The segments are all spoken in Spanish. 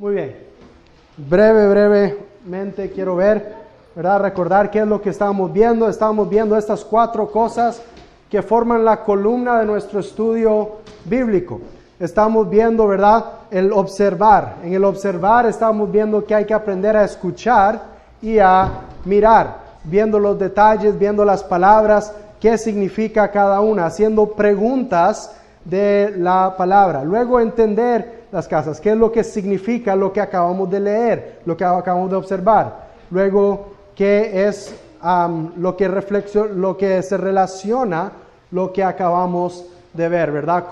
Muy bien. Brevemente quiero ver, ¿verdad? Recordar qué es lo que estábamos viendo. Estábamos viendo estas 4 cosas que forman la columna de nuestro estudio bíblico. Estamos viendo, ¿verdad? El observar. En el observar estamos viendo que hay que aprender a escuchar y a mirar, viendo los detalles, viendo las palabras, qué significa cada una, haciendo preguntas de la palabra. Luego entender las cosas, qué es lo que significa lo que acabamos de leer, lo que acabamos de observar. Luego, qué es lo que se relaciona lo que acabamos de ver, ¿verdad?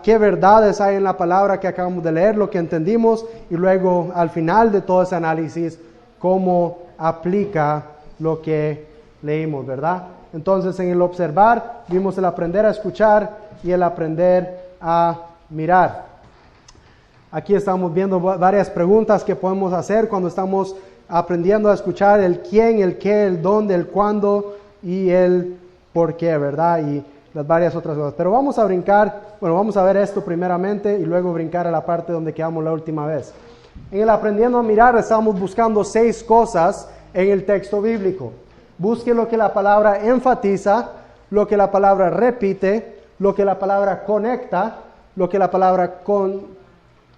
Qué verdades hay en la palabra que acabamos de leer, lo que entendimos, y luego al final de todo ese análisis, cómo aplica lo que leímos, ¿verdad? Entonces, en el observar, vimos el aprender a escuchar y el aprender a mirar. Aquí estamos viendo varias preguntas que podemos hacer cuando estamos aprendiendo a escuchar el quién, el qué, el dónde, el cuándo y el por qué, ¿verdad? Y las varias otras cosas. Pero vamos a ver esto primeramente y luego brincar a la parte donde quedamos la última vez. En el aprendiendo a mirar estamos buscando 6 cosas en el texto bíblico. Busque lo que la palabra enfatiza, lo que la palabra repite, lo que la palabra conecta, lo que la palabra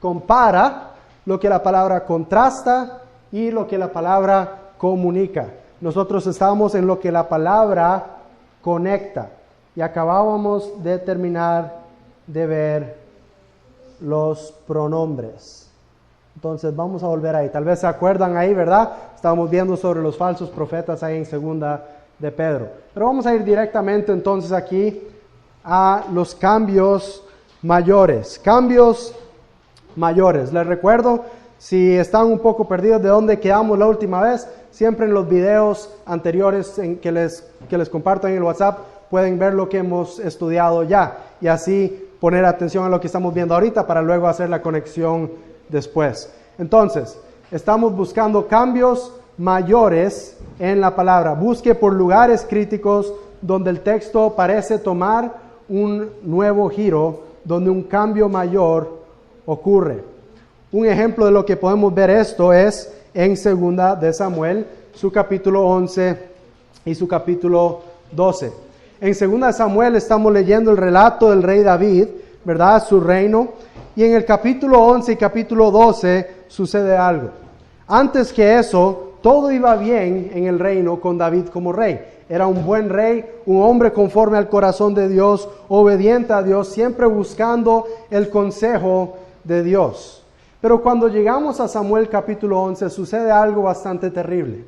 compara, lo que la palabra contrasta y lo que la palabra comunica. Nosotros estábamos en lo que la palabra conecta y acabábamos de terminar de ver los pronombres. Entonces vamos a volver ahí. Tal vez se acuerdan ahí, ¿verdad? Estábamos viendo sobre los falsos profetas ahí en segunda de Pedro. Pero vamos a ir directamente entonces aquí a los cambios mayores. Cambios mayores. Les recuerdo, si están un poco perdidos de dónde quedamos la última vez, siempre en los videos anteriores que les comparto en el WhatsApp pueden ver lo que hemos estudiado ya y así poner atención a lo que estamos viendo ahorita para luego hacer la conexión después. Entonces, estamos buscando cambios mayores en la palabra. Busque por lugares críticos donde el texto parece tomar un nuevo giro, donde un cambio mayor ocurre. Un ejemplo de lo que podemos ver esto es en 2 de Samuel, su capítulo 11 y su capítulo 12. En 2 de Samuel estamos leyendo el relato del rey David, ¿verdad? Su reino. Y en el capítulo 11 y capítulo 12 sucede algo. Antes que eso, todo iba bien en el reino con David como rey. Era un buen rey, un hombre conforme al corazón de Dios, obediente a Dios, siempre buscando el consejo de Dios. Pero cuando llegamos a Samuel capítulo 11, sucede algo bastante terrible.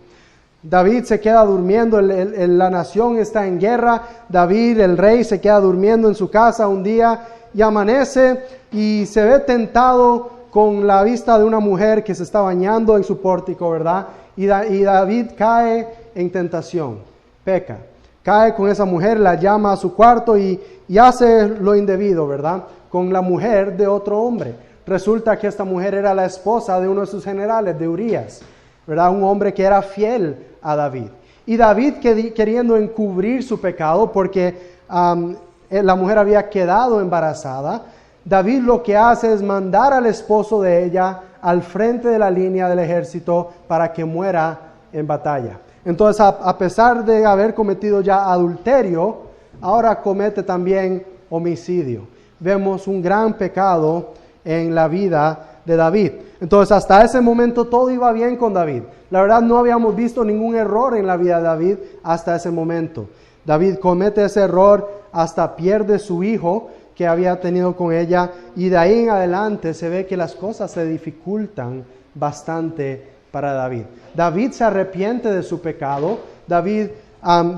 David se queda durmiendo, la nación está en guerra. David, el rey, se queda durmiendo en su casa un día y amanece y se ve tentado con la vista de una mujer que se está bañando en su pórtico, ¿verdad? Y David cae en tentación, peca. Cae con esa mujer, la llama a su cuarto y hace lo indebido, ¿verdad? Con la mujer de otro hombre. Resulta que esta mujer era la esposa de uno de sus generales, de Urías, ¿verdad? Un hombre que era fiel a David. Y David queriendo encubrir su pecado porque la mujer había quedado embarazada, David lo que hace es mandar al esposo de ella al frente de la línea del ejército para que muera en batalla. Entonces, a pesar de haber cometido ya adulterio, ahora comete también homicidio. Vemos un gran pecado en la vida de David. Entonces, hasta ese momento todo iba bien con David. La verdad, no habíamos visto ningún error en la vida de David hasta ese momento. David comete ese error, hasta pierde su hijo que había tenido con ella, y de ahí en adelante se ve que las cosas se dificultan bastante para David. David se arrepiente de su pecado. David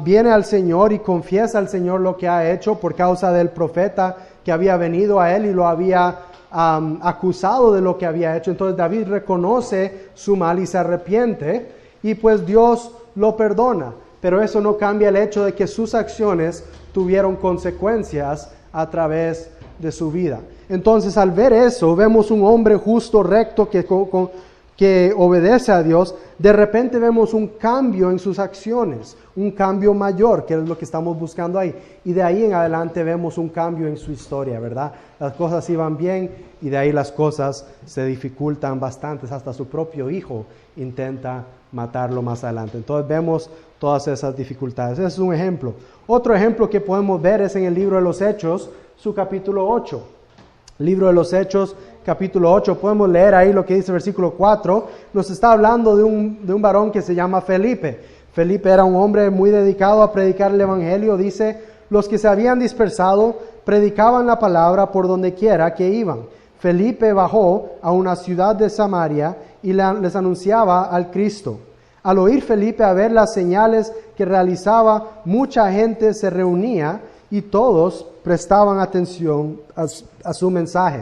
viene al Señor y confiesa al Señor lo que ha hecho por causa del profeta que había venido a él y lo había acusado de lo que había hecho. Entonces David reconoce su mal y se arrepiente y pues Dios lo perdona. Pero eso no cambia el hecho de que sus acciones tuvieron consecuencias a través de su vida. Entonces, al ver eso, vemos un hombre justo, recto, que que obedece a Dios, de repente vemos un cambio en sus acciones, un cambio mayor, que es lo que estamos buscando ahí. Y de ahí en adelante vemos un cambio en su historia, ¿verdad? Las cosas iban bien y de ahí las cosas se dificultan bastante. Hasta su propio hijo intenta matarlo más adelante. Entonces vemos todas esas dificultades. Ese es un ejemplo. Otro ejemplo que podemos ver es en el libro de los Hechos, su capítulo 8. Libro de los Hechos, capítulo 8, podemos leer ahí lo que dice el versículo 4, nos está hablando de un varón que se llama Felipe. Felipe era un hombre muy dedicado a predicar el evangelio. Dice, los que se habían dispersado predicaban la palabra por donde quiera que iban. Felipe bajó a una ciudad de Samaria y les anunciaba al Cristo. Al oír Felipe a ver las señales que realizaba, mucha gente se reunía y todos prestaban atención a su mensaje.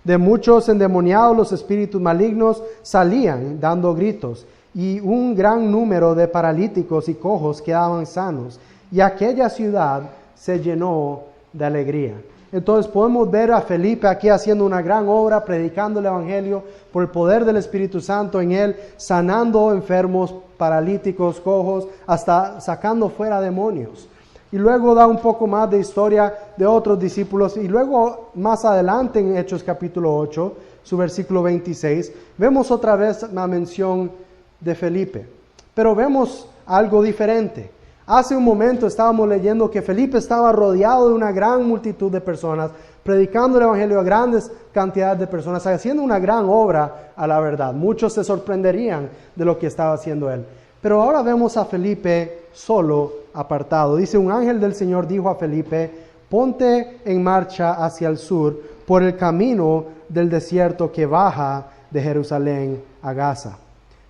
De muchos endemoniados los espíritus malignos salían dando gritos, y un gran número de paralíticos y cojos quedaban sanos, y aquella ciudad se llenó de alegría. Entonces podemos ver a Felipe aquí haciendo una gran obra, predicando el evangelio por el poder del Espíritu Santo en él, sanando enfermos, paralíticos, cojos, hasta sacando fuera demonios. Y luego da un poco más de historia de otros discípulos. Y luego más adelante en Hechos capítulo 8, su versículo 26, vemos otra vez la mención de Felipe. Pero vemos algo diferente. Hace un momento estábamos leyendo que Felipe estaba rodeado de una gran multitud de personas, predicando el evangelio a grandes cantidades de personas, haciendo una gran obra a la verdad. Muchos se sorprenderían de lo que estaba haciendo él. Pero ahora vemos a Felipe solo, apartado. Dice, un ángel del Señor dijo a Felipe, ponte en marcha hacia el sur por el camino del desierto que baja de Jerusalén a Gaza.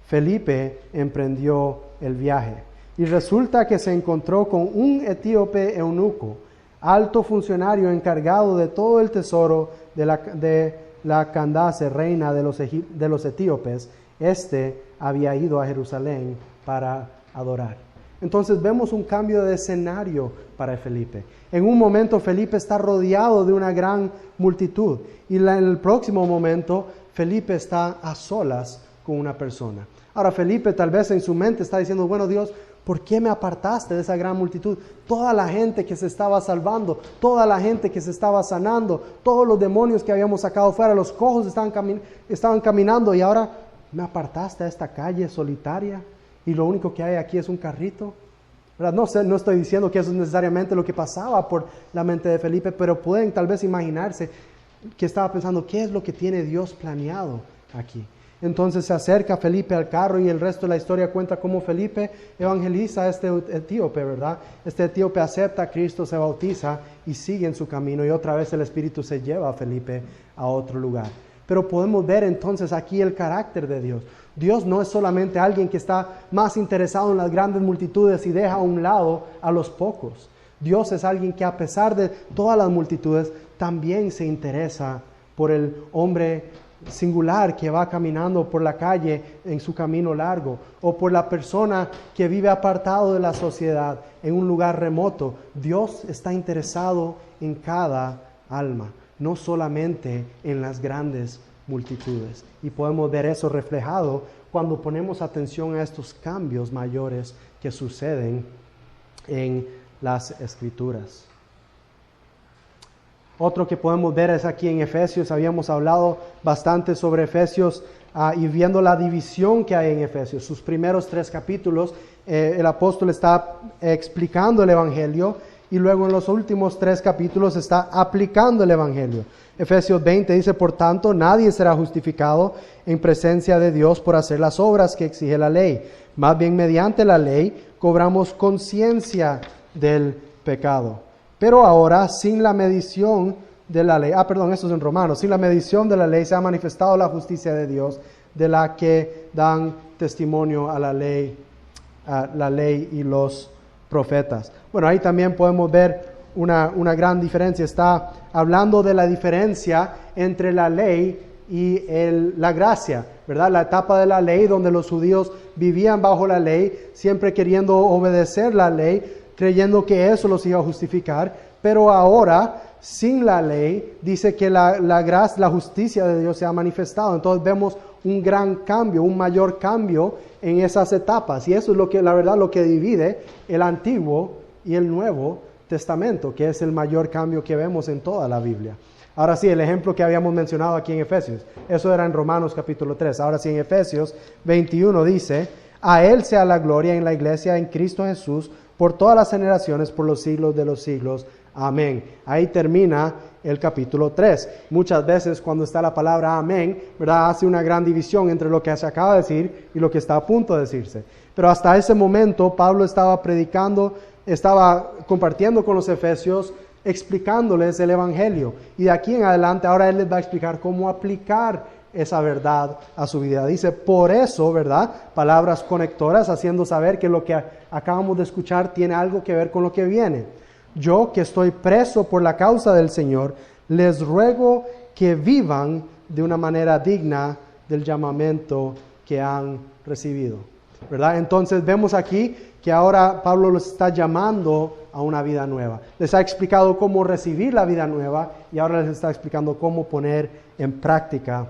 Felipe emprendió el viaje y resulta que se encontró con un etíope eunuco, alto funcionario encargado de todo el tesoro de la Candace, reina de los etíopes. Este había ido a Jerusalén para adorar. Entonces vemos un cambio de escenario para Felipe. En un momento Felipe está rodeado de una gran multitud y en el próximo momento Felipe está a solas con una persona. Ahora Felipe tal vez en su mente está diciendo, bueno Dios, ¿por qué me apartaste de esa gran multitud? Toda la gente que se estaba salvando, toda la gente que se estaba sanando, todos los demonios que habíamos sacado fuera, los cojos estaban caminando y ahora me apartaste a esta calle solitaria y lo único que hay aquí es un carrito. ¿Verdad? No estoy diciendo que eso es necesariamente lo que pasaba por la mente de Felipe, pero pueden tal vez imaginarse que estaba pensando, ¿qué es lo que tiene Dios planeado aquí? Entonces se acerca Felipe al carro y el resto de la historia cuenta cómo Felipe evangeliza a este etíope, ¿verdad? Este etíope acepta a Cristo, se bautiza y sigue en su camino y otra vez el Espíritu se lleva a Felipe a otro lugar. Pero podemos ver entonces aquí el carácter de Dios. Dios no es solamente alguien que está más interesado en las grandes multitudes y deja a un lado a los pocos. Dios es alguien que a pesar de todas las multitudes también se interesa por el hombre singular que va caminando por la calle en su camino largo, o por la persona que vive apartado de la sociedad en un lugar remoto. Dios está interesado en cada alma, no solamente en las grandes multitudes. Y podemos ver eso reflejado cuando ponemos atención a estos cambios mayores que suceden en las Escrituras. Otro que podemos ver es aquí en Efesios. Habíamos hablado bastante sobre Efesios y viendo la división que hay en Efesios. Sus primeros 3 capítulos, el apóstol está explicando el Evangelio y luego en los últimos 3 capítulos está aplicando el Evangelio. Efesios 20 dice, por tanto, nadie será justificado en presencia de Dios por hacer las obras que exige la ley. Más bien, mediante la ley, cobramos conciencia del pecado. Pero ahora, sin la medición de la ley, esto es en Romanos, sin la medición de la ley se ha manifestado la justicia de Dios, de la que dan testimonio a la ley y los profetas. Bueno, ahí también podemos ver una gran diferencia. Está hablando de la diferencia entre la ley y la gracia, ¿verdad? La etapa de la ley donde los judíos vivían bajo la ley, siempre queriendo obedecer la ley, creyendo que eso los iba a justificar, pero ahora, sin la ley, dice que la gracia, la justicia de Dios se ha manifestado. Entonces vemos un gran cambio, un mayor cambio en esas etapas. Y eso es lo que, la verdad, lo que divide el Antiguo y el Nuevo Testamento, que es el mayor cambio que vemos en toda la Biblia. Ahora sí, el ejemplo que habíamos mencionado aquí en Efesios, eso era en Romanos capítulo 3. Ahora sí, en Efesios 21 dice: a Él sea la gloria en la iglesia, en Cristo Jesús, por todas las generaciones, por los siglos de los siglos. Amén. Ahí termina el capítulo 3. Muchas veces cuando está la palabra amén, ¿verdad?, hace una gran división entre lo que se acaba de decir y lo que está a punto de decirse. Pero hasta ese momento Pablo estaba predicando, estaba compartiendo con los efesios, explicándoles el evangelio. Y de aquí en adelante ahora él les va a explicar cómo aplicar esa verdad a su vida. Dice, por eso, ¿verdad?, palabras conectoras, haciendo saber que lo que acabamos de escuchar tiene algo que ver con lo que viene. Yo, que estoy preso por la causa del Señor, les ruego que vivan de una manera digna del llamamiento que han recibido, ¿verdad? Entonces vemos aquí que ahora Pablo los está llamando a una vida nueva. Les ha explicado cómo recibir la vida nueva y ahora les está explicando cómo poner en práctica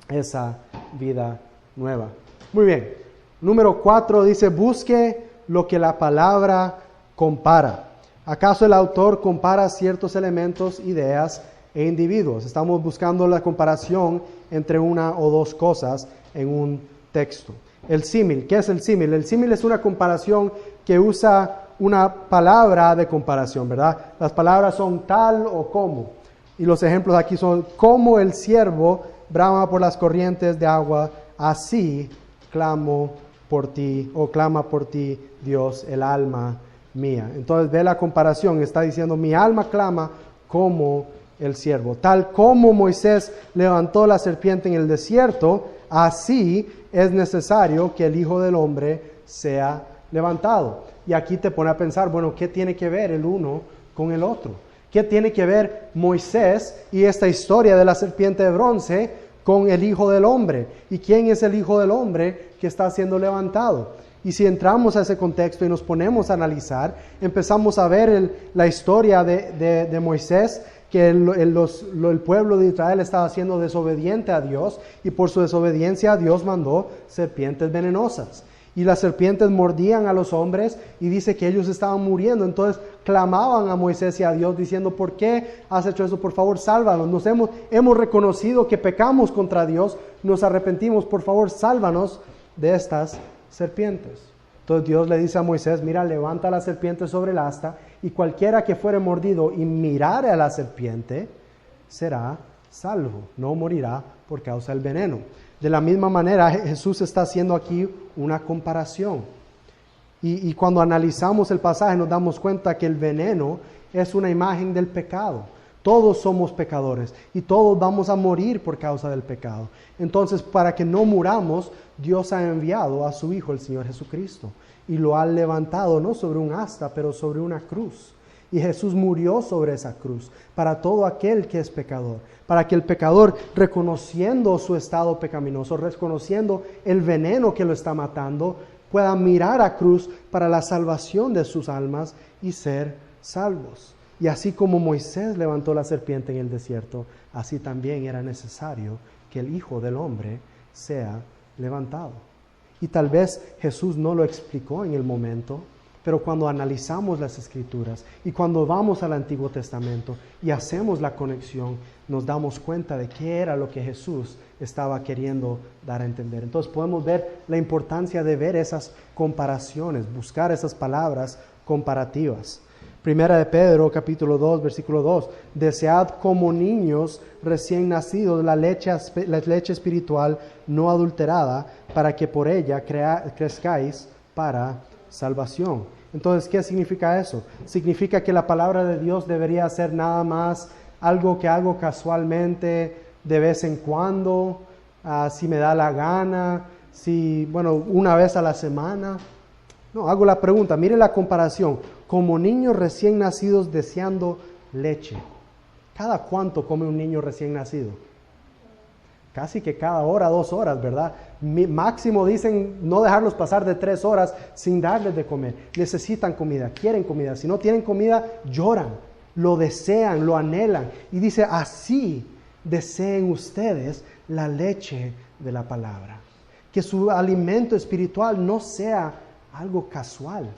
esa vida nueva. Muy bien. Número 4 dice, busque lo que la palabra compara. ¿Acaso el autor compara ciertos elementos, ideas e individuos? Estamos buscando la comparación entre una o dos cosas en un texto. El símil, ¿qué es el símil? El símil es una comparación que usa una palabra de comparación, ¿verdad? Las palabras son tal o como. Y los ejemplos aquí son, como el ciervo brama por las corrientes de agua, así clamo por ti, o clama por ti, Dios, el alma mía. Entonces ve la comparación, está diciendo, mi alma clama como el ciervo. Tal como Moisés levantó la serpiente en el desierto, así es necesario que el Hijo del Hombre sea levantado. Y aquí te pone a pensar, bueno, ¿qué tiene que ver el uno con el otro? ¿Qué tiene que ver Moisés y esta historia de la serpiente de bronce con el Hijo del Hombre? ¿Y quién es el Hijo del Hombre que está siendo levantado? Y si entramos a ese contexto y nos ponemos a analizar, empezamos a ver la historia de Moisés, que el pueblo de Israel estaba siendo desobediente a Dios, y por su desobediencia a Dios mandó serpientes venenosas. Y las serpientes mordían a los hombres y dice que ellos estaban muriendo. Entonces clamaban a Moisés y a Dios diciendo, ¿por qué has hecho eso? Por favor, sálvanos. Hemos reconocido que pecamos contra Dios, nos arrepentimos, por favor, sálvanos de estas serpientes. Entonces Dios le dice a Moisés, mira, levanta la serpiente sobre el asta y cualquiera que fuere mordido y mirare a la serpiente será salvo, no morirá por causa del veneno. De la misma manera Jesús está haciendo aquí una comparación y cuando analizamos el pasaje nos damos cuenta que el veneno es una imagen del pecado. Todos somos pecadores y todos vamos a morir por causa del pecado. Entonces, para que no muramos, Dios ha enviado a su Hijo, el Señor Jesucristo, y lo ha levantado no sobre un asta, pero sobre una cruz. Y Jesús murió sobre esa cruz para todo aquel que es pecador, para que el pecador, reconociendo su estado pecaminoso, reconociendo el veneno que lo está matando, pueda mirar a cruz para la salvación de sus almas y ser salvos. Y así como Moisés levantó la serpiente en el desierto, así también era necesario que el Hijo del Hombre sea levantado. Y tal vez Jesús no lo explicó en el momento, pero cuando analizamos las Escrituras y cuando vamos al Antiguo Testamento y hacemos la conexión, nos damos cuenta de qué era lo que Jesús estaba queriendo dar a entender. Entonces podemos ver la importancia de ver esas comparaciones, buscar esas palabras comparativas. Primera de Pedro, capítulo 2, versículo 2. Desead como niños recién nacidos la leche espiritual no adulterada, para que por ella crezcáis para salvación. Entonces, ¿qué significa eso? Significa que la palabra de Dios debería ser nada más algo que hago casualmente, de vez en cuando, si me da la gana, una vez a la semana. No, hago la pregunta, mire la comparación. Como niños recién nacidos deseando leche. ¿Cada cuánto come un niño recién nacido? Casi que cada hora, 2 horas, ¿verdad? Máximo dicen no dejarlos pasar de 3 horas sin darles de comer. Necesitan comida, quieren comida. Si no tienen comida, lloran. lo desean, lo anhelan. Y dice, así deseen ustedes la leche de la palabra. Que su alimento espiritual no sea algo casual,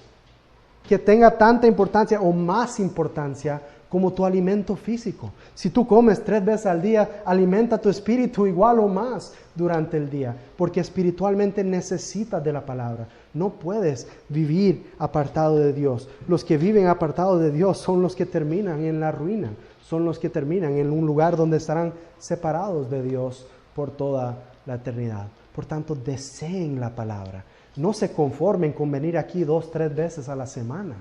que tenga tanta importancia o más importancia como tu alimento físico. Si tú comes 3 veces al día, alimenta tu espíritu igual o más durante el día, porque espiritualmente necesitas de la palabra. No puedes vivir apartado de Dios. Los que viven apartados de Dios son los que terminan en la ruina, son los que terminan en un lugar donde estarán separados de Dios por toda la eternidad. Por tanto, deseen la palabra. No se conformen con venir aquí 2, 3 veces a la semana,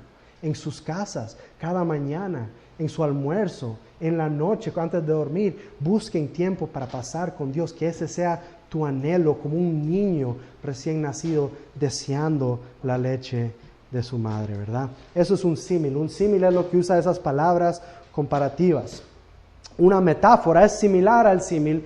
en sus casas, cada mañana, en su almuerzo, en la noche, antes de dormir. Busquen tiempo para pasar con Dios, que ese sea tu anhelo, como un niño recién nacido deseando la leche de su madre, ¿verdad? Eso es un símil. Un símil es lo que usa esas palabras comparativas. Una metáfora es similar al símil,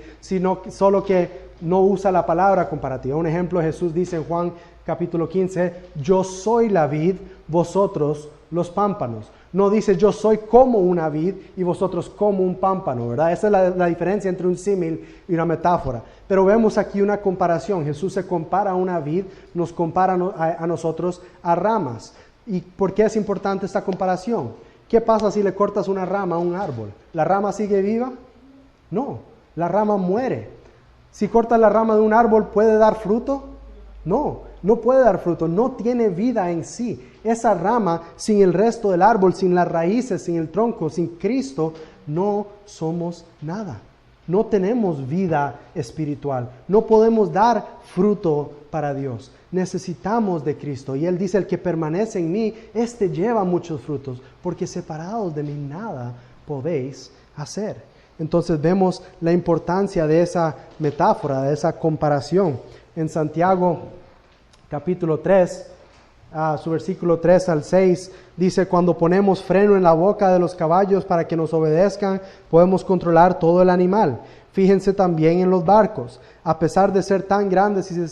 solo que no usa la palabra comparativa. Un ejemplo, Jesús dice en Juan capítulo 15, yo soy la vid, vosotros los pámpanos. No dice yo soy como una vid y vosotros como un pámpano, ¿verdad? Esa es la diferencia entre un símil y una metáfora. Pero vemos aquí una comparación. Jesús se compara a una vid, nos compara a nosotros a ramas. ¿Y por qué es importante esta comparación? ¿Qué pasa si le cortas una rama a un árbol? ¿La rama sigue viva? No, la rama muere. Si cortas la rama de un árbol, ¿puede dar fruto? No puede dar fruto, no tiene vida en sí. Esa rama, sin el resto del árbol, sin las raíces, sin el tronco, sin Cristo, no somos nada. No tenemos vida espiritual, no podemos dar fruto para Dios. Necesitamos de Cristo. Y Él dice, el que permanece en mí, este lleva muchos frutos, porque separados de mí nada podéis hacer. Entonces vemos la importancia de esa metáfora, de esa comparación. En Santiago capítulo 3, su versículo 3 al 6, dice, cuando ponemos freno en la boca de los caballos para que nos obedezcan, podemos controlar todo el animal. Fíjense también en los barcos. A pesar de ser tan grandes y de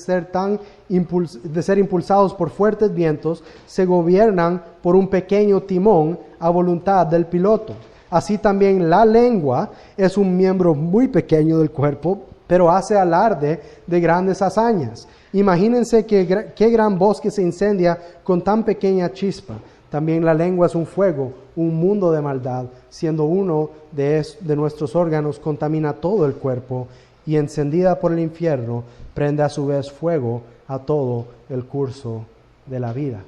ser impulsados por fuertes vientos, se gobiernan por un pequeño timón a voluntad del piloto. Así también la lengua es un miembro muy pequeño del cuerpo, pero hace alarde de grandes hazañas. Imagínense qué gran bosque se incendia con tan pequeña chispa. También la lengua es un fuego, un mundo de maldad, siendo uno de nuestros órganos, contamina todo el cuerpo y encendida por el infierno, prende a su vez fuego a todo el curso de la vida.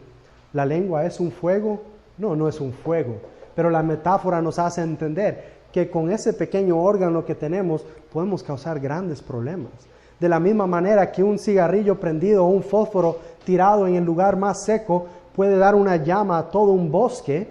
¿La lengua es un fuego? No es un fuego, pero la metáfora nos hace entender que con ese pequeño órgano que tenemos podemos causar grandes problemas. De la misma manera que un cigarrillo prendido o un fósforo tirado en el lugar más seco puede dar una llama a todo un bosque,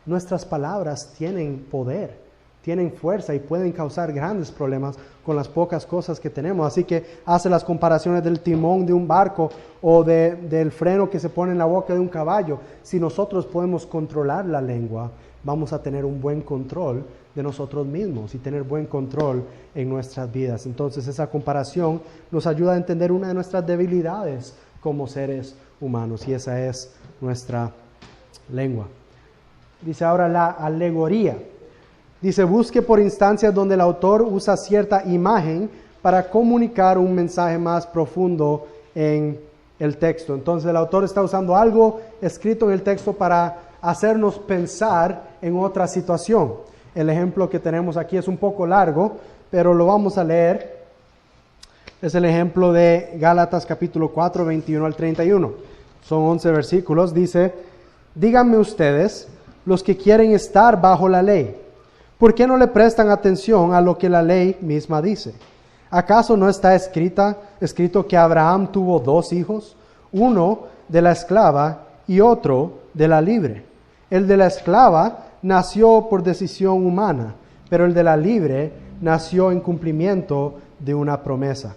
nuestras palabras tienen poder, tienen fuerza y pueden causar grandes problemas con las pocas cosas que tenemos. Así que hace las comparaciones del timón de un barco o del freno que se pone en la boca de un caballo. Si nosotros podemos controlar la lengua, vamos a tener un buen control de nosotros mismos y tener buen control en nuestras vidas. Entonces esa comparación nos ayuda a entender una de nuestras debilidades como seres humanos, y esa es nuestra lengua. Dice ahora la alegoría. Dice, busque por instancias donde el autor usa cierta imagen para comunicar un mensaje más profundo en el texto. Entonces el autor está usando algo escrito en el texto para hacernos pensar en otra situación. El ejemplo que tenemos aquí es un poco largo, pero lo vamos a leer. Es el ejemplo de Gálatas capítulo 4, 21 al 31. Son 11 versículos. Dice, díganme ustedes, los que quieren estar bajo la ley, ¿por qué no le prestan atención a lo que la ley misma dice? ¿Acaso no está escrito que Abraham tuvo 2 hijos? Uno de la esclava y otro de la libre. El de la esclava nació por decisión humana, pero el de la libre nació en cumplimiento de una promesa.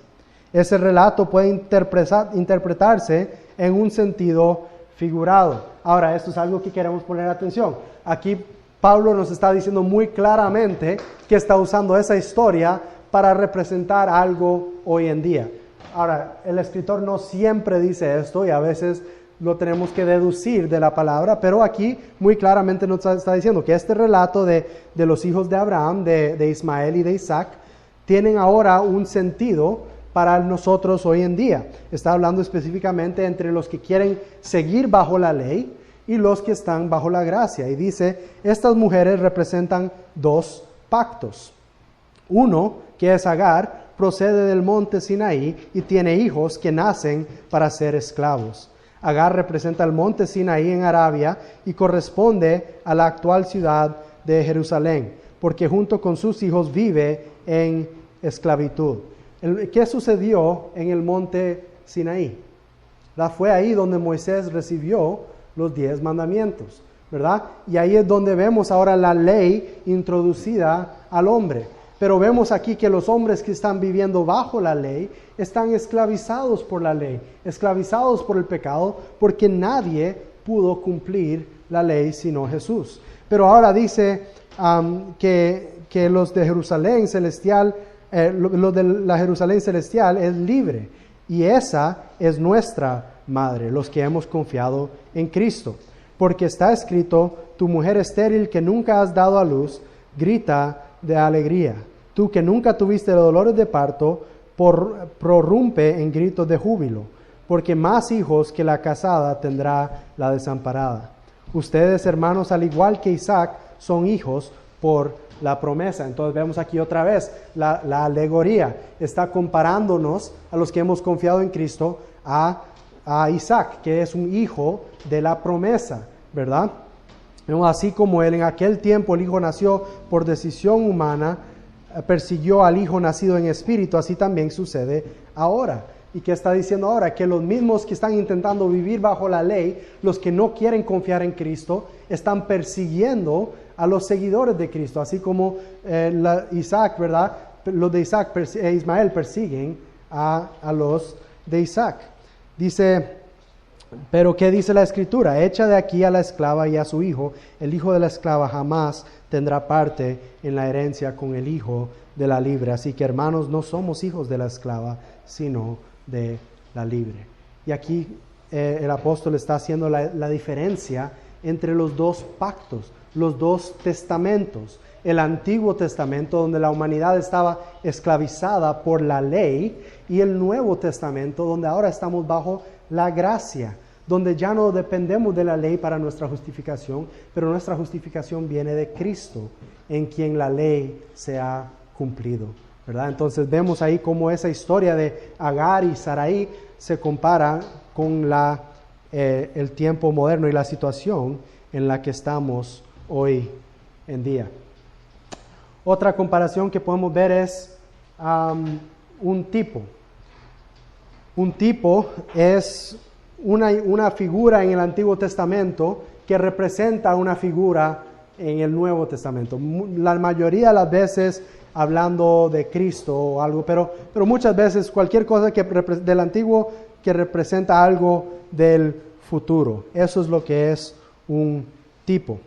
Ese relato puede interpretarse en un sentido figurado. Ahora, esto es algo que queremos poner atención. Aquí Pablo nos está diciendo muy claramente que está usando esa historia para representar algo hoy en día. Ahora, el escritor no siempre dice esto y a veces lo tenemos que deducir de la palabra, pero aquí muy claramente nos está diciendo que este relato de los hijos de Abraham, de Ismael y de Isaac, tienen ahora un sentido para nosotros hoy en día. Está hablando específicamente entre los que quieren seguir bajo la ley y los que están bajo la gracia. Y dice, estas mujeres representan dos pactos. Uno, que es Agar, procede del monte Sinaí y tiene hijos que nacen para ser esclavos. Agar representa el monte Sinaí en Arabia y corresponde a la actual ciudad de Jerusalén, porque junto con sus hijos vive en esclavitud. ¿Qué sucedió en el monte Sinaí? Fue ahí donde Moisés recibió los 10 mandamientos, ¿verdad? Y ahí es donde vemos ahora la ley introducida al hombre. Pero vemos aquí que los hombres que están viviendo bajo la ley están esclavizados por la ley, esclavizados por el pecado, porque nadie pudo cumplir la ley sino Jesús. Pero ahora dice que los de Jerusalén celestial, los de la Jerusalén celestial es libre, y esa es nuestra madre, los que hemos confiado en Cristo. Porque está escrito, tu mujer estéril que nunca has dado a luz, grita de alegría. Tú que nunca tuviste dolores de parto, prorrumpe en gritos de júbilo, porque más hijos que la casada tendrá la desamparada. Ustedes, hermanos, al igual que Isaac, son hijos por la promesa. Entonces vemos aquí otra vez la alegoría. Está comparándonos a los que hemos confiado en Cristo a Isaac, que es un hijo de la promesa, ¿verdad? Así como él en aquel tiempo el hijo nació por decisión humana, persiguió al hijo nacido en espíritu, así también sucede ahora. ¿Y qué está diciendo ahora? Que los mismos que están intentando vivir bajo la ley, los que no quieren confiar en Cristo, están persiguiendo a los seguidores de Cristo, así como Isaac, ¿verdad? Los de Isaac e Ismael persiguen a los de Isaac. Dice, pero ¿qué dice la Escritura? Echa de aquí a la esclava y a su hijo. El hijo de la esclava jamás tendrá parte en la herencia con el hijo de la libre. Así que, hermanos, no somos hijos de la esclava, sino de la libre. Y aquí el apóstol está haciendo la diferencia entre los dos pactos, los dos testamentos. El Antiguo Testamento, donde la humanidad estaba esclavizada por la ley, y el Nuevo Testamento, donde ahora estamos bajo la gracia, donde ya no dependemos de la ley para nuestra justificación, pero nuestra justificación viene de Cristo, en quien la ley se ha cumplido, ¿verdad? Entonces vemos ahí cómo esa historia de Agar y Sarai se compara con el tiempo moderno y la situación en la que estamos hoy en día. Otra comparación que podemos ver es un tipo. Un tipo es una figura en el Antiguo Testamento que representa una figura en el Nuevo Testamento. La mayoría de las veces hablando de Cristo o algo, pero muchas veces cualquier cosa del Antiguo que representa algo del futuro. Eso es lo que es un tipo.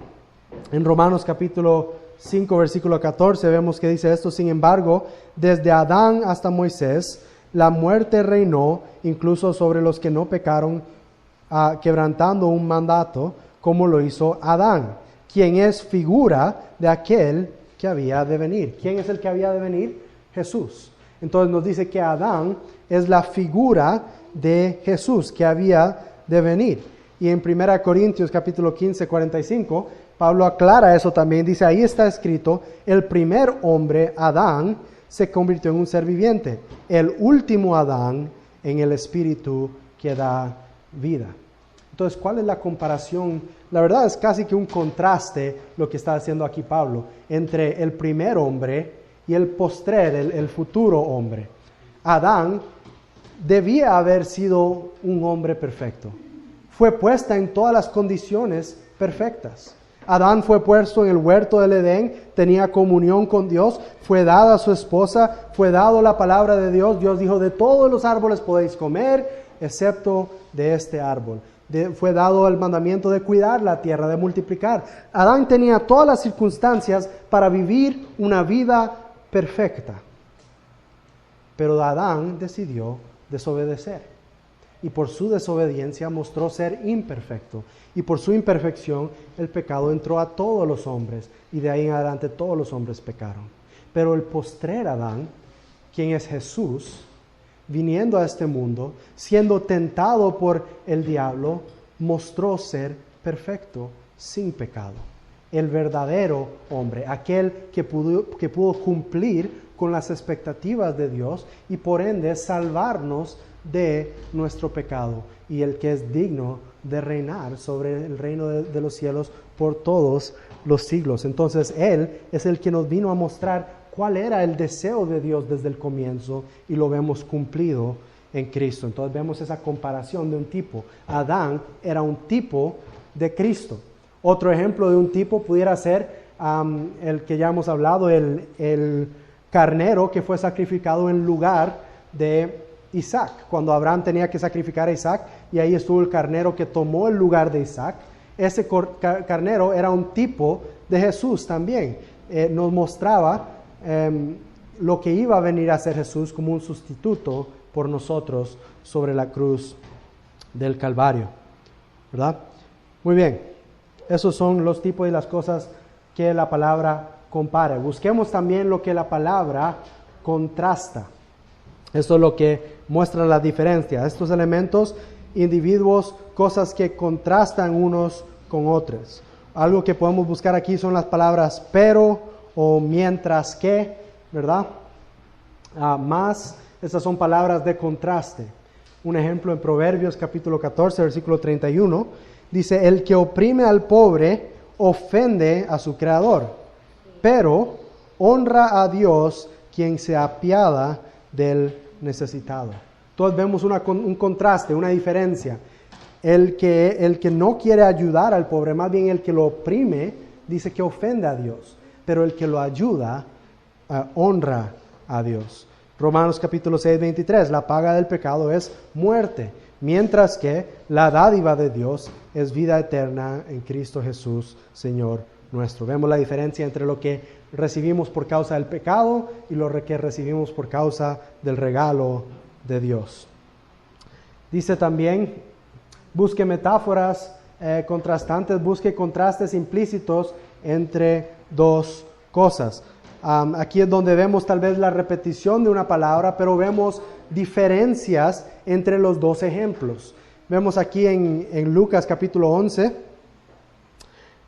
En Romanos capítulo 5, versículo 14, vemos que dice esto: sin embargo, desde Adán hasta Moisés, la muerte reinó incluso sobre los que no pecaron, quebrantando un mandato, como lo hizo Adán, quien es figura de aquel que había de venir. ¿Quién es el que había de venir? Jesús. Entonces nos dice que Adán es la figura de Jesús que había de venir. Y en 1 Corintios capítulo 15, 45, Pablo aclara eso también. Dice, ahí está escrito, el primer hombre, Adán, se convirtió en un ser viviente. El último Adán en el espíritu que da vida. Entonces, ¿cuál es la comparación? La verdad es casi que un contraste lo que está haciendo aquí Pablo entre el primer hombre y el postrer, el futuro hombre. Adán debía haber sido un hombre perfecto. Fue puesta en todas las condiciones perfectas. Adán fue puesto en el huerto del Edén, tenía comunión con Dios, fue dada a su esposa, fue dado la palabra de Dios. Dios dijo, de todos los árboles podéis comer, excepto de este árbol. Fue dado el mandamiento de cuidar la tierra, de multiplicar. Adán tenía todas las circunstancias para vivir una vida perfecta. Pero Adán decidió desobedecer. y por su desobediencia mostró ser imperfecto. Y por su imperfección el pecado entró a todos los hombres, y de ahí en adelante todos los hombres pecaron. Pero el postrer Adán, quien es Jesús, viniendo a este mundo, siendo tentado por el diablo, mostró ser perfecto, sin pecado. El verdadero hombre, aquel que pudo cumplir con las expectativas de Dios y por ende salvarnos de nuestro pecado, y el que es digno de reinar sobre el reino de los cielos por todos los siglos. Entonces Él es el que nos vino a mostrar cuál era el deseo de Dios desde el comienzo, y lo vemos cumplido en Cristo. Entonces vemos esa comparación de un tipo. Adán era un tipo de Cristo. Otro ejemplo de un tipo pudiera ser el que ya hemos hablado, el carnero que fue sacrificado en lugar de Isaac. Cuando Abraham tenía que sacrificar a Isaac, y ahí estuvo el carnero que tomó el lugar de Isaac. Ese carnero era un tipo de Jesús también. Nos mostraba lo que iba a venir a ser Jesús como un sustituto por nosotros sobre la cruz del Calvario, ¿verdad? Muy bien, esos son los tipos y las cosas que la palabra compara. Busquemos también lo que la palabra contrasta. Esto es lo que muestra la diferencia. Estos elementos, individuos, cosas que contrastan unos con otros. Algo que podemos buscar aquí son las palabras pero o mientras que, ¿verdad? Más, estas son palabras de contraste. Un ejemplo en Proverbios capítulo 14, versículo 31, dice: el que oprime al pobre ofende a su creador, pero honra a Dios quien se apiada del necesitado. Entonces vemos un contraste, una diferencia. El que no quiere ayudar al pobre, más bien el que lo oprime, dice que ofende a Dios, pero el que lo ayuda honra a Dios. Romanos capítulo 6, 23, la paga del pecado es muerte, mientras que la dádiva de Dios es vida eterna en Cristo Jesús, Señor nuestro. Vemos la diferencia entre lo que recibimos por causa del pecado y lo que recibimos por causa del regalo de Dios. Dice también, busque metáforas contrastantes, busque contrastes implícitos entre dos cosas. Aquí es donde vemos tal vez la repetición de una palabra, pero vemos diferencias entre los dos ejemplos. Vemos aquí en Lucas capítulo 11,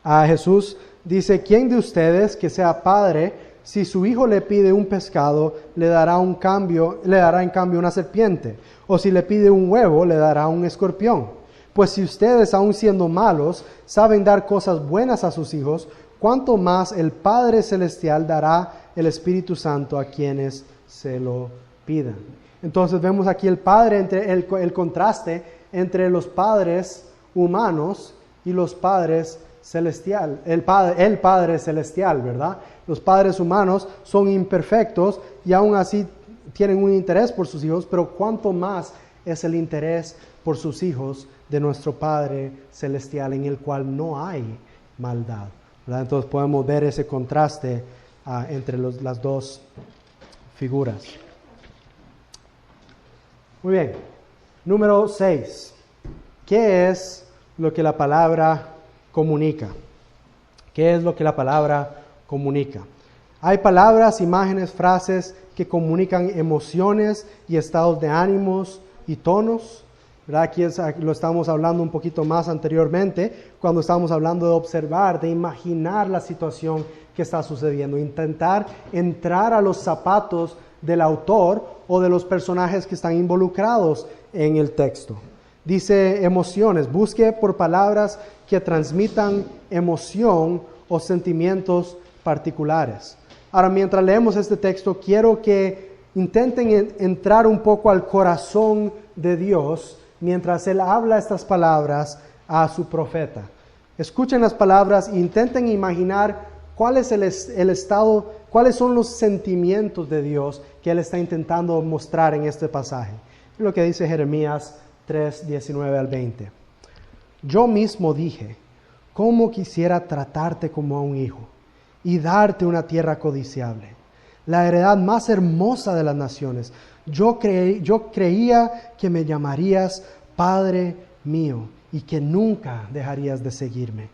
a Jesús dice: ¿quién de ustedes que sea padre, si su hijo le pide un pescado, le dará en cambio una serpiente? O si le pide un huevo, le dará un escorpión. Pues si ustedes, aun siendo malos, saben dar cosas buenas a sus hijos, ¿cuánto más el Padre Celestial dará el Espíritu Santo a quienes se lo pidan? Entonces vemos aquí el contraste entre los padres humanos y los padres celestiales. El Padre Celestial, ¿verdad? Los padres humanos son imperfectos y aún así tienen un interés por sus hijos, pero ¿cuánto más es el interés por sus hijos de nuestro Padre Celestial, en el cual no hay maldad, ¿verdad? Entonces podemos ver ese contraste entre las dos figuras. Muy bien, número 6. ¿Qué es lo que la palabra comunica? ¿Qué es lo que la palabra comunica? Hay palabras, imágenes, frases que comunican emociones y estados de ánimos y tonos, ¿verdad? Aquí lo estamos hablando un poquito más anteriormente, cuando estábamos hablando de observar, de imaginar la situación que está sucediendo, intentar entrar a los zapatos del autor o de los personajes que están involucrados en el texto. Dice emociones, busque por palabras que transmitan emoción o sentimientos particulares. Ahora, mientras leemos este texto, quiero que intenten entrar un poco al corazón de Dios mientras Él habla estas palabras a su profeta. Escuchen las palabras e intenten imaginar cuál es el estado, cuáles son los sentimientos de Dios que Él está intentando mostrar en este pasaje. Es lo que dice Jeremías 3, 19 al 20. Yo mismo dije: ¿cómo quisiera tratarte como a un hijo y darte una tierra codiciable, la heredad más hermosa de las naciones? Yo creía que me llamarías Padre mío, y que nunca dejarías de seguirme.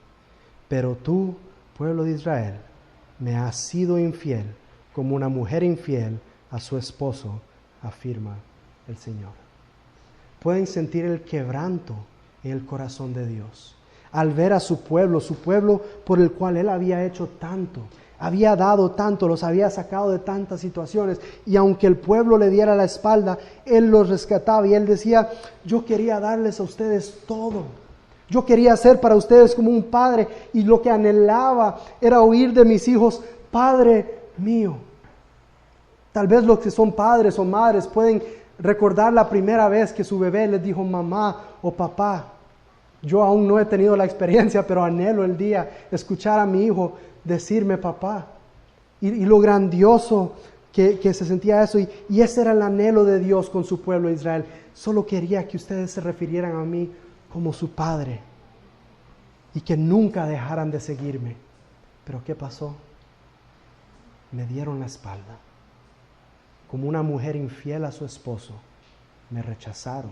Pero tú, pueblo de Israel, me has sido infiel, como una mujer infiel a su esposo, afirma el Señor. Pueden sentir el quebranto en el corazón de Dios al ver a su pueblo por el cual Él había hecho tanto, había dado tanto, los había sacado de tantas situaciones, y aunque el pueblo le diera la espalda, Él los rescataba y Él decía: yo quería darles a ustedes todo, yo quería ser para ustedes como un padre, y lo que anhelaba era oír de mis hijos: Padre mío. Tal vez los que son padres o madres pueden recordar la primera vez que su bebé les dijo mamá o papá. Yo aún no he tenido la experiencia, pero anhelo el día escuchar a mi hijo decirme papá. Y lo grandioso que se sentía eso. Y ese era el anhelo de Dios con su pueblo Israel. Solo quería que ustedes se refirieran a mí como su padre. Y que nunca dejaran de seguirme. Pero ¿qué pasó? Me dieron la espalda. Como una mujer infiel a su esposo, me rechazaron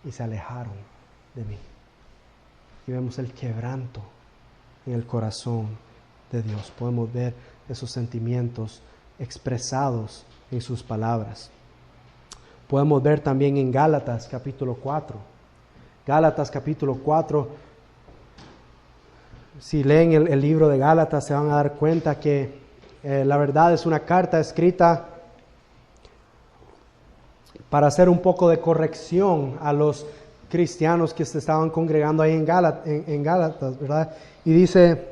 y se alejaron de mí. Y vemos el quebranto en el corazón de Dios. Podemos ver esos sentimientos expresados en sus palabras. Podemos ver también en Gálatas capítulo 4. Gálatas capítulo 4. Si leen el libro de Gálatas se van a dar cuenta que la verdad es una carta escrita para hacer un poco de corrección a los cristianos que se estaban congregando ahí en Gálatas, ¿verdad? Y dice,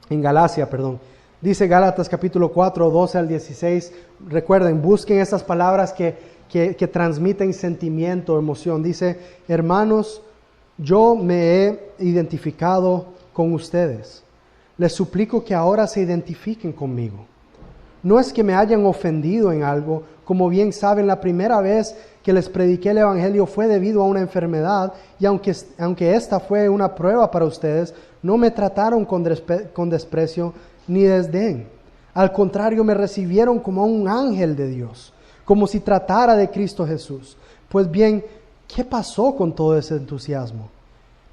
en Galacia, perdón. Dice Gálatas capítulo 4, 12 al 16. Recuerden, busquen esas palabras que transmiten sentimiento, emoción. Dice: hermanos, yo me he identificado con ustedes. Les suplico que ahora se identifiquen conmigo. No es que me hayan ofendido en algo. Como bien saben, la primera vez que les prediqué el Evangelio fue debido a una enfermedad, y aunque esta fue una prueba para ustedes, no me trataron con desprecio ni desdén. Al contrario, me recibieron como a un ángel de Dios, como si tratara de Cristo Jesús. Pues bien, ¿qué pasó con todo ese entusiasmo?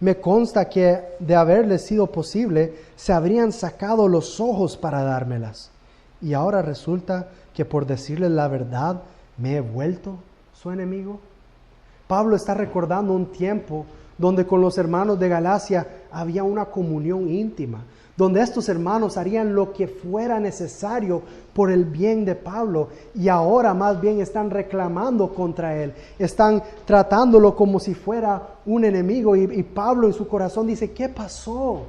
Me consta que, de haberles sido posible, se habrían sacado los ojos para dármelas. Y ahora resulta que por decirles la verdad me he vuelto su enemigo. Pablo está recordando un tiempo donde con los hermanos de Galacia había una comunión íntima, donde estos hermanos harían lo que fuera necesario por el bien de Pablo, y ahora más bien están reclamando contra él, están tratándolo como si fuera un enemigo, y Pablo en su corazón dice: ¿qué pasó?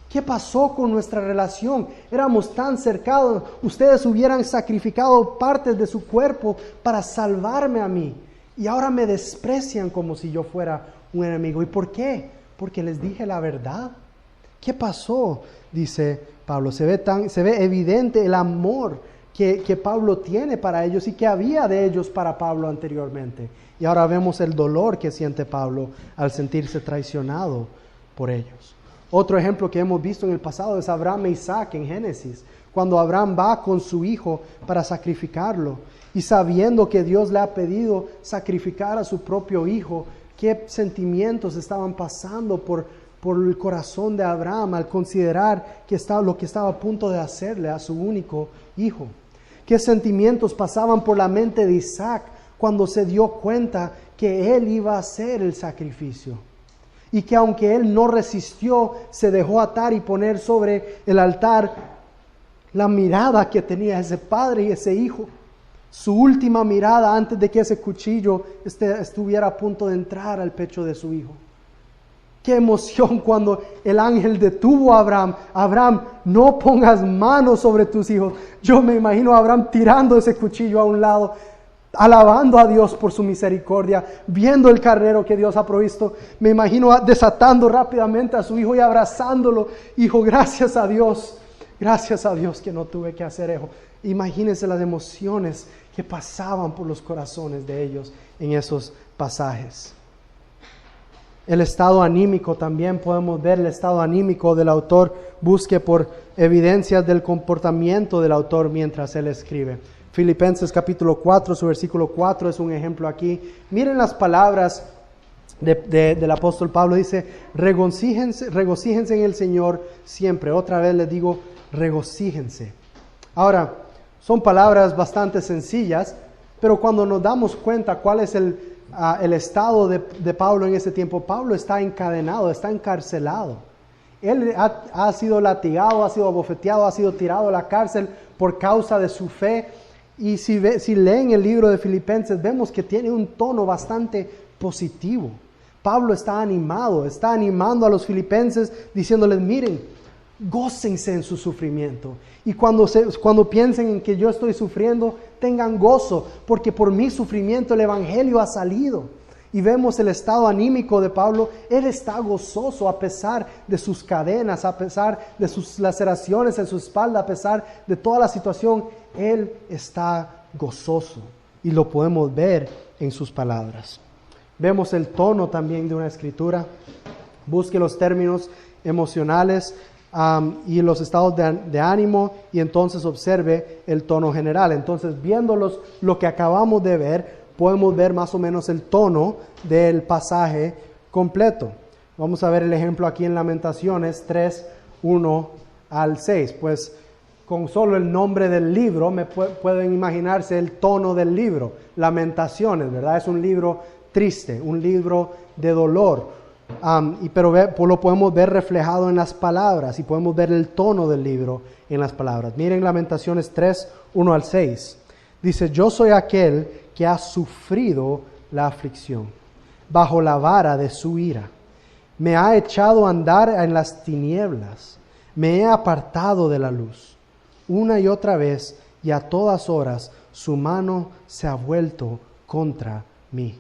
¿Qué pasó con nuestra relación? Éramos tan cercanos, ustedes hubieran sacrificado partes de su cuerpo para salvarme a mí, y ahora me desprecian como si yo fuera un enemigo. ¿Y por qué? Porque les dije la verdad. ¿Qué pasó? Dice Pablo. Se ve evidente el amor que Pablo tiene para ellos y que había de ellos para Pablo anteriormente. Y ahora vemos el dolor que siente Pablo al sentirse traicionado por ellos. Otro ejemplo que hemos visto en el pasado es Abraham e Isaac en Génesis, cuando Abraham va con su hijo para sacrificarlo, y sabiendo que Dios le ha pedido sacrificar a su propio hijo, qué sentimientos estaban pasando por el corazón de Abraham al considerar lo que estaba a punto de hacerle a su único hijo. Qué sentimientos pasaban por la mente de Isaac cuando se dio cuenta que él iba a hacer el sacrificio. Y que aunque él no resistió, se dejó atar y poner sobre el altar, la mirada que tenía ese padre y ese hijo, su última mirada antes de que ese cuchillo estuviera a punto de entrar al pecho de su hijo. Qué emoción cuando el ángel detuvo a Abraham. Abraham, no pongas manos sobre tus hijos. Yo me imagino a Abraham tirando ese cuchillo a un lado, alabando a Dios por su misericordia, viendo el carnero que Dios ha provisto. Me imagino desatando rápidamente a su hijo y abrazándolo. Hijo, gracias a Dios que no tuve que hacer eso. Imagínense las emociones que pasaban por los corazones de ellos en esos pasajes. El estado anímico también podemos ver, el estado anímico del autor. Busque por evidencias del comportamiento del autor mientras él escribe. Filipenses capítulo 4, su versículo 4 es un ejemplo aquí. Miren las palabras del apóstol Pablo dice, regocíjense en el Señor siempre. Otra vez les digo, regocíjense. Ahora, son palabras bastante sencillas, pero cuando nos damos cuenta cuál es el estado de Pablo en ese tiempo, Pablo está encadenado, está encarcelado. Él ha sido latigado, ha sido abofeteado, ha sido tirado a la cárcel por causa de su fe. Y si leen el libro de Filipenses, vemos que tiene un tono bastante positivo. Pablo está animando a los filipenses, diciéndoles, miren, gócense en su sufrimiento. Y cuando piensen en que yo estoy sufriendo, tengan gozo, porque por mi sufrimiento el evangelio ha salido. Y vemos el estado anímico de Pablo. Él está gozoso a pesar de sus cadenas, a pesar de sus laceraciones en su espalda, a pesar de toda la situación. Él está gozoso y lo podemos ver en sus palabras. Vemos el tono también de una escritura. Busque los términos emocionales y los estados de ánimo, y entonces observe el tono general. Entonces, viéndolos lo que acabamos de ver, podemos ver más o menos el tono del pasaje completo. Vamos a ver el ejemplo aquí en Lamentaciones 3, 1 al 6. Pues con solo el nombre del libro pueden imaginarse el tono del libro. Lamentaciones, ¿verdad? Es un libro triste, un libro de dolor. Pero lo podemos ver reflejado en las palabras y podemos ver el tono del libro en las palabras. Miren Lamentaciones 3, 1 al 6. Dice, yo soy aquel que ha sufrido la aflicción bajo la vara de su ira. Me ha echado a andar en las tinieblas, me he apartado de la luz. Una y otra vez y a todas horas su mano se ha vuelto contra mí.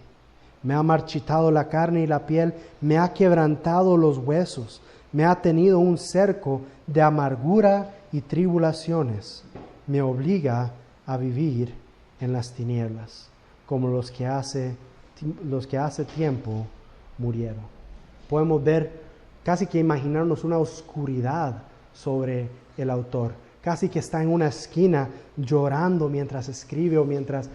Me ha marchitado la carne y la piel, me ha quebrantado los huesos, me ha tenido un cerco de amargura y tribulaciones. Me obliga a vivir en las tinieblas, como los que hace tiempo murieron. Podemos ver, casi que imaginarnos una oscuridad sobre el autor, casi que está en una esquina llorando mientras escribe o mientras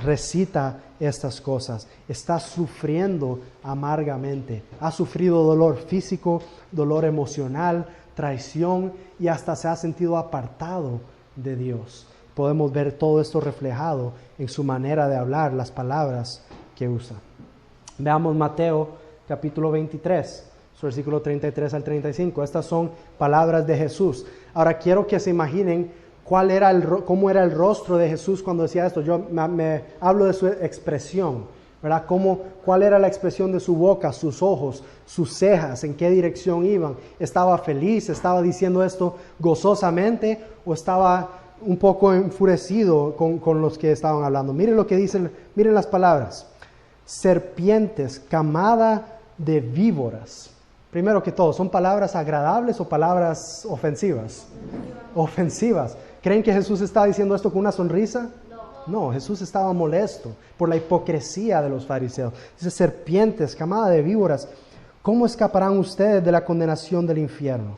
recita estas cosas. Está sufriendo amargamente, ha sufrido dolor físico, dolor emocional, traición, y hasta se ha sentido apartado de Dios. Podemos ver todo esto reflejado en su manera de hablar, las palabras que usa. Veamos Mateo capítulo 23, versículo 33 al 35. Estas son palabras de Jesús. Ahora quiero que se imaginen cómo era el rostro de Jesús cuando decía esto. Yo me hablo de su expresión, ¿verdad? ¿Cuál era la expresión de su boca, sus ojos, sus cejas, en qué dirección iban? ¿Estaba feliz? ¿Estaba diciendo esto gozosamente? ¿O estaba un poco enfurecido con los que estaban hablando? Miren lo que dicen, miren las palabras. Serpientes, camada de víboras. Primero que todo, ¿son palabras agradables o palabras ofensivas? Ofensivas. ¿Creen que Jesús estaba diciendo esto con una sonrisa? No, Jesús estaba molesto por la hipocresía de los fariseos. Dice, serpientes, camada de víboras, ¿cómo escaparán ustedes de la condenación del infierno?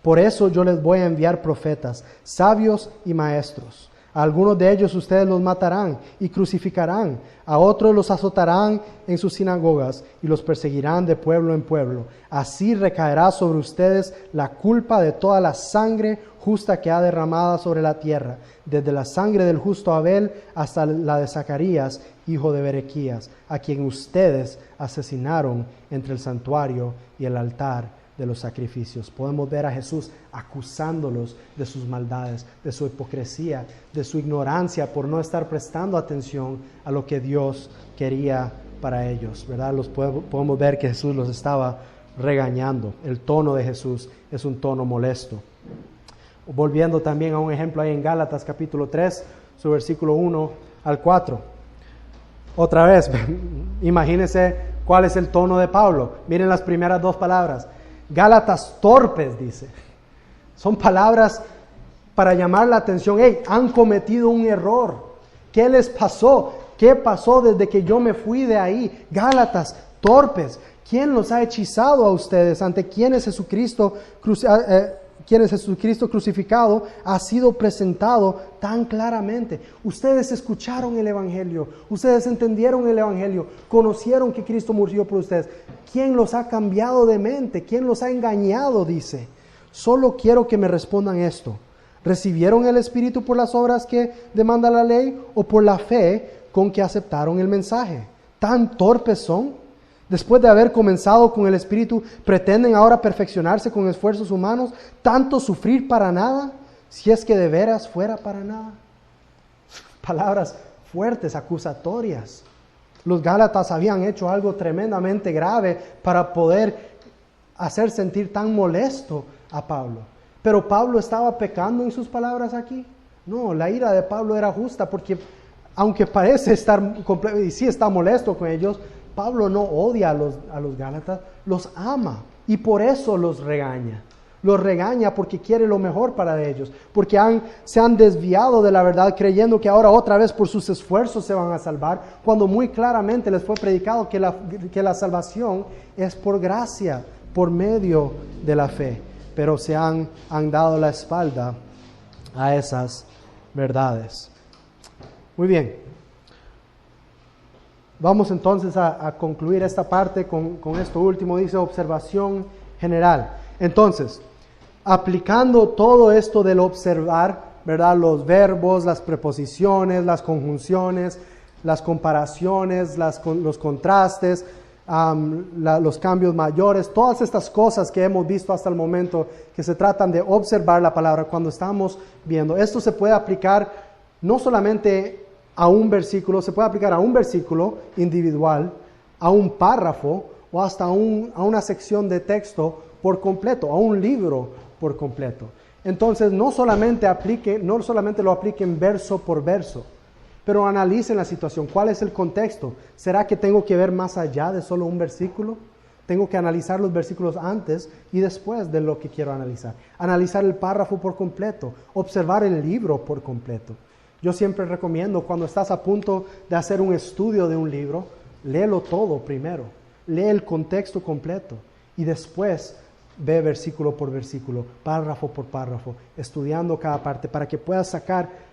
Por eso yo les voy a enviar profetas, sabios y maestros. A algunos de ellos ustedes los matarán y crucificarán, a otros los azotarán en sus sinagogas y los perseguirán de pueblo en pueblo. Así recaerá sobre ustedes la culpa de toda la sangre justa que ha derramada sobre la tierra, desde la sangre del justo Abel hasta la de Zacarías, hijo de Berequías, a quien ustedes asesinaron entre el santuario y el altar de los sacrificios. Podemos ver a Jesús acusándolos de sus maldades, de su hipocresía, de su ignorancia por no estar prestando atención a lo que Dios quería para ellos, ¿verdad? Podemos ver que Jesús los estaba regañando. El tono de Jesús es un tono molesto. Volviendo también a un ejemplo ahí en Gálatas capítulo 3, su versículo 1 al 4. Otra vez, imagínense cuál es el tono de Pablo. Miren las primeras dos palabras. Gálatas torpes, dice. Son palabras para llamar la atención. Hey, han cometido un error. ¿Qué les pasó? ¿Qué pasó desde que yo me fui de ahí? Gálatas torpes. ¿Quién los ha hechizado a ustedes? ¿Ante quién es Jesucristo quién es Jesucristo crucificado, ha sido presentado tan claramente. Ustedes escucharon el Evangelio, ustedes entendieron el Evangelio, conocieron que Cristo murió por ustedes. ¿Quién los ha cambiado de mente? ¿Quién los ha engañado? Dice. Solo quiero que me respondan esto. ¿Recibieron el Espíritu por las obras que demanda la ley o por la fe con que aceptaron el mensaje? ¿Tan torpes son? Después de haber comenzado con el Espíritu, ¿pretenden ahora perfeccionarse con esfuerzos humanos? ¿Tanto sufrir para nada? Si es que de veras fuera para nada. Palabras fuertes, acusatorias. Los Gálatas habían hecho algo tremendamente grave para poder hacer sentir tan molesto a Pablo. Pero Pablo estaba pecando en sus palabras aquí. No, la ira de Pablo era justa porque aunque parece estar y sí está molesto con ellos, Pablo no odia a los Gálatas, los ama y por eso los regaña. Los regaña porque quiere lo mejor para ellos, porque se han desviado de la verdad creyendo que ahora otra vez por sus esfuerzos se van a salvar, cuando muy claramente les fue predicado que la salvación es por gracia, por medio de la fe. Pero se han dado la espalda a esas verdades. Muy bien. Vamos entonces a concluir esta parte con esto último. Dice observación general. Entonces, aplicando todo esto del observar, ¿verdad? Los verbos, las preposiciones, las conjunciones, las comparaciones, los contrastes, los cambios mayores, todas estas cosas que hemos visto hasta el momento que se tratan de observar la palabra cuando estamos viendo. Esto se puede aplicar no solamente a un versículo, se puede aplicar a un versículo individual, a un párrafo o hasta a una sección de texto por completo, a un libro por completo. Entonces no solamente lo apliquen verso por verso, pero analicen la situación. ¿Cuál es el contexto? ¿Será que tengo que ver más allá de solo un versículo? Tengo que analizar los versículos antes y después de lo que quiero analizar. Analizar el párrafo por completo, observar el libro por completo. Yo siempre recomiendo, cuando estás a punto de hacer un estudio de un libro, léelo todo primero, lee el contexto completo y después ve versículo por versículo, párrafo por párrafo, estudiando cada parte para que puedas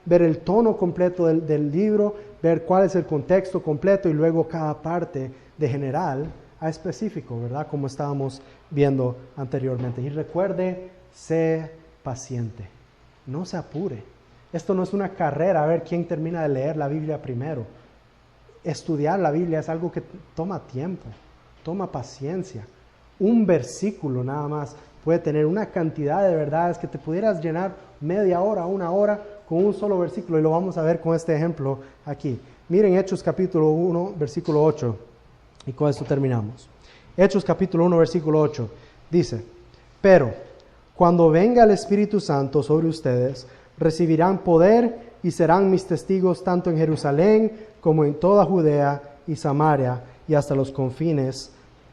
ver el tono completo del libro, ver cuál es el contexto completo y luego cada parte de general a específico, ¿verdad? Como estábamos viendo anteriormente. Y recuerde, sé paciente, no se apure. Esto no es una carrera a ver quién termina de leer la Biblia primero. Estudiar la Biblia es algo que toma tiempo, toma paciencia. Un versículo nada más puede tener una cantidad de verdades que te pudieras llenar media hora, una hora con un solo versículo, y lo vamos a ver con este ejemplo aquí. Miren Hechos capítulo 1, versículo 8, y con esto terminamos. Hechos capítulo 1, versículo 8, dice: pero cuando venga el Espíritu Santo sobre ustedes, recibirán poder y serán mis testigos tanto en Jerusalén como en toda Judea y Samaria y hasta los confines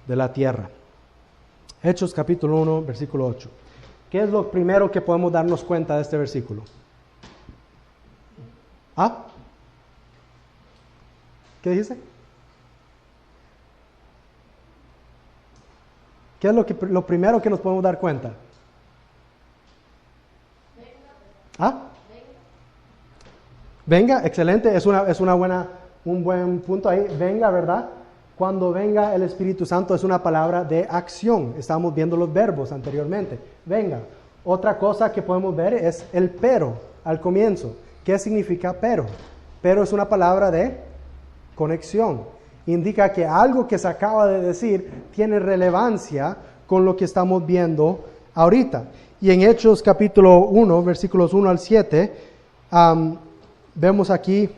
de la tierra. Hechos capítulo 1, versículo 8. ¿Qué es lo primero que podemos darnos cuenta de este versículo? ¿Ah? ¿Qué dice? ¿Qué es lo primero que nos podemos dar cuenta? ¿Ah? Venga, excelente, es un buen punto ahí. Venga, ¿verdad? Cuando venga el Espíritu Santo es una palabra de acción. Estábamos viendo los verbos anteriormente. Venga. Otra cosa que podemos ver es el pero al comienzo. ¿Qué significa pero? Pero es una palabra de conexión. Indica que algo que se acaba de decir tiene relevancia con lo que estamos viendo ahorita. Y en Hechos capítulo 1, versículos 1 al 7, vemos aquí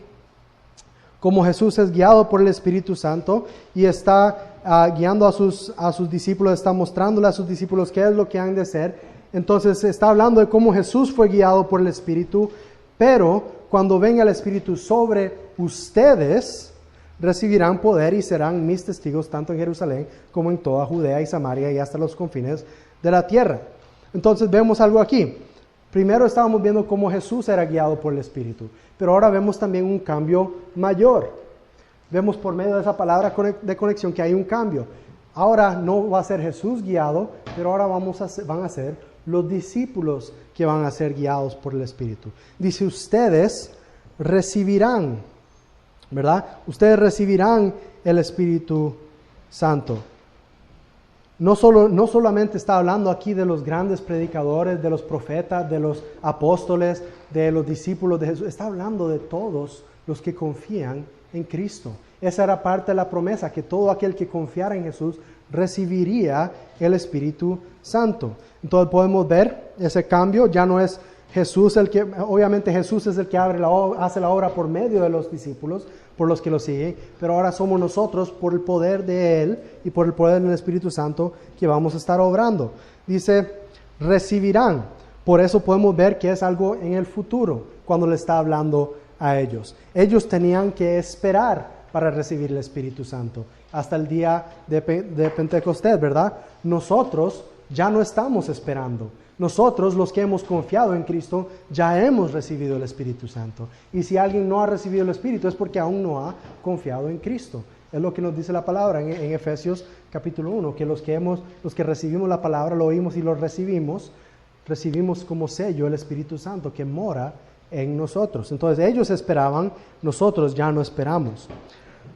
cómo Jesús es guiado por el Espíritu Santo y está guiando a sus discípulos, está mostrándole a sus discípulos qué es lo que han de hacer. Entonces está hablando de cómo Jesús fue guiado por el Espíritu, pero cuando venga el Espíritu sobre ustedes, recibirán poder y serán mis testigos tanto en Jerusalén como en toda Judea y Samaria y hasta los confines de la tierra. Entonces vemos algo aquí. Primero estábamos viendo cómo Jesús era guiado por el Espíritu, pero ahora vemos también un cambio mayor. Vemos por medio de esa palabra de conexión que hay un cambio. Ahora no va a ser Jesús guiado, pero ahora van a ser los discípulos que van a ser guiados por el Espíritu. Dice, ustedes recibirán, ¿verdad? Ustedes recibirán el Espíritu Santo. No solamente está hablando aquí de los grandes predicadores, de los profetas, de los apóstoles, de los discípulos de Jesús. Está hablando de todos los que confían en Cristo. Esa era parte de la promesa, que todo aquel que confiara en Jesús recibiría el Espíritu Santo. Entonces podemos ver ese cambio. Ya no es Jesús el que, obviamente Jesús es el que hace la obra por medio de los discípulos, por los que lo siguen, pero ahora somos nosotros, por el poder de Él y por el poder del Espíritu Santo, que vamos a estar obrando. Dice, recibirán. Por eso podemos ver que es algo en el futuro, cuando le está hablando a ellos. Ellos tenían que esperar para recibir el Espíritu Santo, hasta el día de Pentecostés, ¿verdad? Nosotros ya no estamos esperando. Nosotros, los que hemos confiado en Cristo, ya hemos recibido el Espíritu Santo. Y si alguien no ha recibido el Espíritu es porque aún no ha confiado en Cristo. Es lo que nos dice la palabra en Efesios capítulo 1, que los que recibimos la palabra, lo oímos y lo recibimos como sello el Espíritu Santo que mora en nosotros. Entonces ellos esperaban, nosotros ya no esperamos.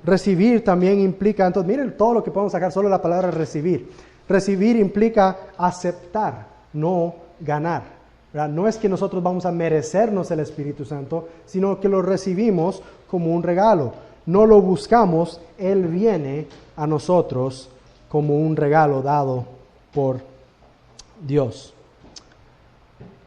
Recibir también implica, entonces miren todo lo que podemos sacar, solo la palabra recibir. Recibir implica aceptar, no ganar, ¿verdad? No es que nosotros vamos a merecernos el Espíritu Santo, sino que lo recibimos como un regalo. No lo buscamos, Él viene a nosotros como un regalo dado por Dios.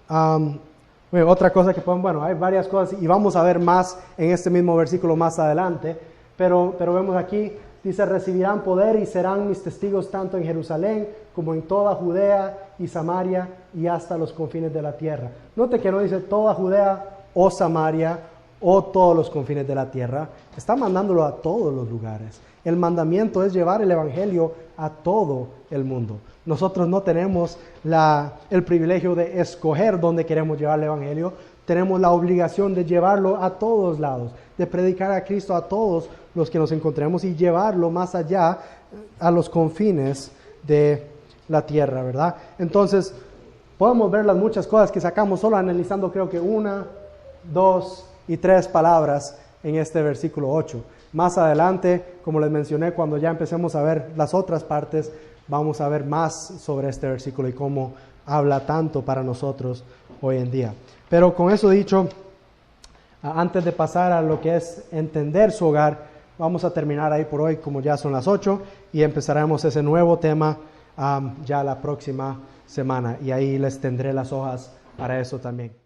Otra cosa que podemos, hay varias cosas y vamos a ver más en este mismo versículo más adelante, pero vemos aquí, dice, recibirán poder y serán mis testigos tanto en Jerusalén como en toda Judea y Samaria y hasta los confines de la tierra. Note que no dice toda Judea o Samaria o todos los confines de la tierra. Está mandándolo a todos los lugares. El mandamiento es llevar el evangelio a todo el mundo. Nosotros no tenemos el privilegio de escoger dónde queremos llevar el evangelio. Tenemos la obligación de llevarlo a todos lados, de predicar a Cristo a todos los que nos encontremos y llevarlo más allá a los confines de la tierra, ¿verdad? Entonces, podemos ver las muchas cosas que sacamos solo analizando creo que 1, 2 y 3 palabras en este versículo 8. Más adelante, como les mencioné, cuando ya empecemos a ver las otras partes, vamos a ver más sobre este versículo y cómo habla tanto para nosotros hoy en día. Pero con eso dicho, antes de pasar a lo que es entender su hogar, vamos a terminar ahí por hoy, como ya son las 8, y empezaremos ese nuevo tema ya la próxima semana. Y ahí les tendré las hojas para eso también.